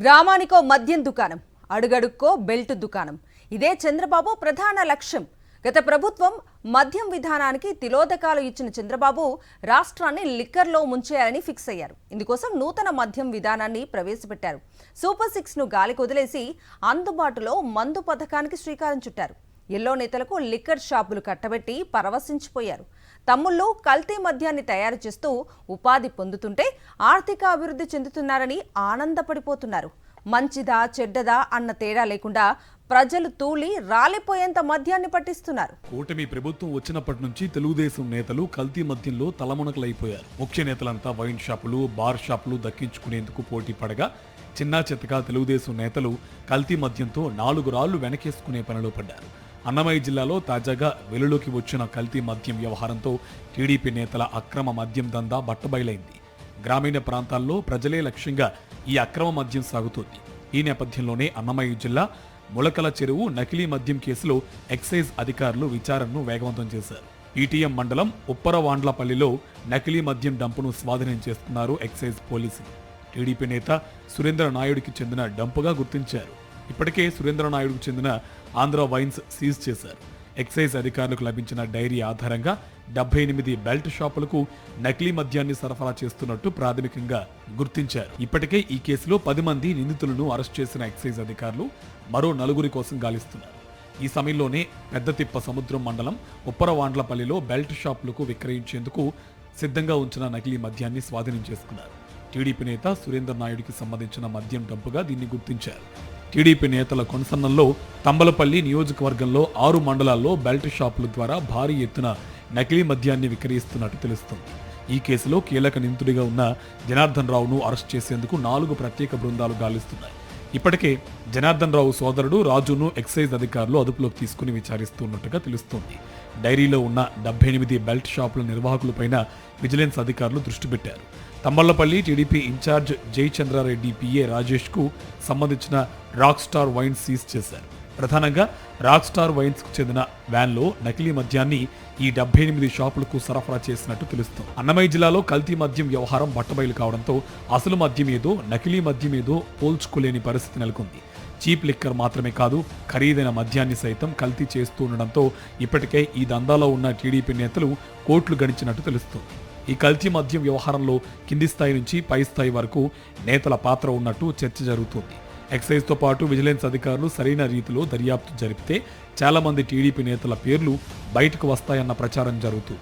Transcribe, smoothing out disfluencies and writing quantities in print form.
గ్రామానికో మద్యం దుకాణం, అడుగడుక్కో బెల్ట్ దుకాణం. ఇదే చంద్రబాబు ప్రధాన లక్ష్యం. గత ప్రభుత్వం మద్యం విధానానికి తిలోదకాలు ఇచ్చిన చంద్రబాబు రాష్ట్రాన్ని లిక్కర్లో ముంచేయాలని ఫిక్స్ అయ్యారు. ఇందుకోసం నూతన మద్యం విధానాన్ని ప్రవేశపెట్టారు. సూపర్ 6ను గాలికి వదిలేసి అందుబాటులో మందు పథకానికి శ్రీకారం చుట్టారు. ఎల్లో నేతలకు లిక్కర్ షాపులు కట్టబెట్టి పరవశించిపోయారు. తమ్ముళ్ళు కల్తీ మద్యాన్ని తయారు చేస్తూ ఉపాధి పొందుతుంటే ఆర్థిక అభివృద్ధి చెందుతున్నారని ఆనందపడిపోతున్నారు. మంచిదా చెడ్డదా అన్న తేడా లేకుండా ప్రజలు తూలి రాలిపోయేంత మద్యాన్ని పట్టిస్తున్నారు. కూటమి ప్రభుత్వం వచ్చినప్పటి నుంచి తెలుగుదేశం నేతలు కల్తీ మద్యంలో తలమునకలైపోయారు. ముఖ్య నేతలంతా వైన్ షాపులు, బార్ షాపులు దక్కించుకునేందుకు పోటీ పడగా చిన్నా చిత్తగా తెలుగుదేశం నేతలు కల్తీ మద్యంతో 4 రాళ్లు వెనకేసుకునే పనిలో పడ్డారు. అన్నమయ్య జిల్లాలో తాజాగా వెలుగులోకి వచ్చిన కల్తీ మద్యం వ్యవహారంతో టీడీపీ నేతల అక్రమ మద్యం దందా బట్టబయలైంది. గ్రామీణ ప్రాంతాల్లో ప్రజలే లక్ష్యంగా ఈ అక్రమ మద్యం సాగుతోంది. ఈ నేపథ్యంలోనే అన్నమయ్య జిల్లా ములకల చెరువు నకిలీ మద్యం కేసులో ఎక్సైజ్ అధికారులు విచారణను వేగవంతం చేశారు. ఈటీఎం మండలం ఉప్పరవాండ్లపల్లిలో నకిలీ మద్యం డంపును స్వాధీనం చేసుకున్నారు ఎక్సైజ్ పోలీసులు. టీడీపీ నేత సురేంద్ర నాయుడికి చెందిన డంపుగా గుర్తించారు. ఇప్పటికే సురేంద్ర నాయుడుకు చెందిన ఆంధ్ర వైన్స్ సీజ్ చేశారు. ఎక్సైజ్ అధికారులకు లభించిన డైరీ ఆధారంగా 78 బెల్ట్ షాపులకు నకిలీ మద్యాన్ని సరఫరా చేస్తున్నట్టు ప్రాథమికంగా గుర్తించారు. ఇప్పటికే ఈ కేసులో 10 మంది నిందితులను అరెస్ట్ చేసిన ఎక్సైజ్ అధికారులు మరో 4 కోసం గాలిస్తున్నారు. ఈ సమయంలోనే పెద్దతిప్ప సముద్రం మండలం ఉప్పరవాండ్లపల్లిలో బెల్ట్ షాపులకు విక్రయించేందుకు సిద్ధంగా ఉంచిన నకిలీ మద్యాన్ని స్వాధీనం చేసుకున్నారు. టీడీపీ నేత సురేంద్ర నాయుడికి సంబంధించిన మద్యం డంపుగా దీన్ని గుర్తించారు. టీడీపీ నేతల కొనసన్నల్లో తంబలపల్లి నియోజకవర్గంలో 6 మండలాల్లో బెల్ట్ షాపుల ద్వారా భారీ ఎత్తున నకిలీ మద్యాన్ని విక్రయిస్తున్నట్టు తెలుస్తోంది. ఈ కేసులో కీలక నిందితుడిగా ఉన్న జనార్దన్ రావును అరెస్ట్ చేసేందుకు 4 ప్రత్యేక బృందాలు గాలిస్తున్నాయి. ఇప్పటికే జనార్దన్ రావు సోదరుడు రాజును ఎక్సైజ్ అధికారులు అదుపులోకి తీసుకుని విచారిస్తున్నట్టుగా తెలుస్తోంది. డైరీలో ఉన్న 78 బెల్ట్ షాపుల నిర్వాహకులపైన విజిలెన్స్ అధికారులు దృష్టి పెట్టారు. తంబళ్లపల్లి టీడీపీ ఇన్ఛార్జ్ జయచంద్రారెడ్డి పిఏ రాజేష్ కు సంబంధించిన రాక్ స్టార్ వైన్స్ సీజ్ చేశారు. ప్రధానంగా రాక్ స్టార్ వైన్స్ కు చెందిన వ్యాన్లో నకిలీ మద్యాన్ని ఈ 78 షాపులకు సరఫరా చేసినట్టు తెలుస్తోంది. అన్నమయ్య జిల్లాలో కల్తీ మద్యం వ్యవహారం బట్టబయలు కావడంతో అసలు మద్యం ఏదో నకిలీ మద్యం ఏదో పోల్చుకోలేని పరిస్థితి నెలకొంది. చీప్ లిక్కర్ మాత్రమే కాదు, ఖరీదైన మద్యాన్ని సైతం కల్తీ చేస్తూ ఉండడంతో ఇప్పటికే ఈ దందాలో ఉన్న టీడీపీ నేతలు కోట్లు గడించినట్టు తెలుస్తోంది. ఈ కల్తీ మద్యం వ్యవహారంలో కింది స్థాయి నుంచి పై స్థాయి వరకు నేతల పాత్ర ఉన్నట్టు చర్చ జరుగుతోంది. ఎక్సైజ్తో పాటు విజిలెన్స్ అధికారులు సరైన రీతిలో దర్యాప్తు జరిపితే చాలా మంది టీడీపీ నేతల పేర్లు బయటకు వస్తాయన్న ప్రచారం జరుగుతుంది.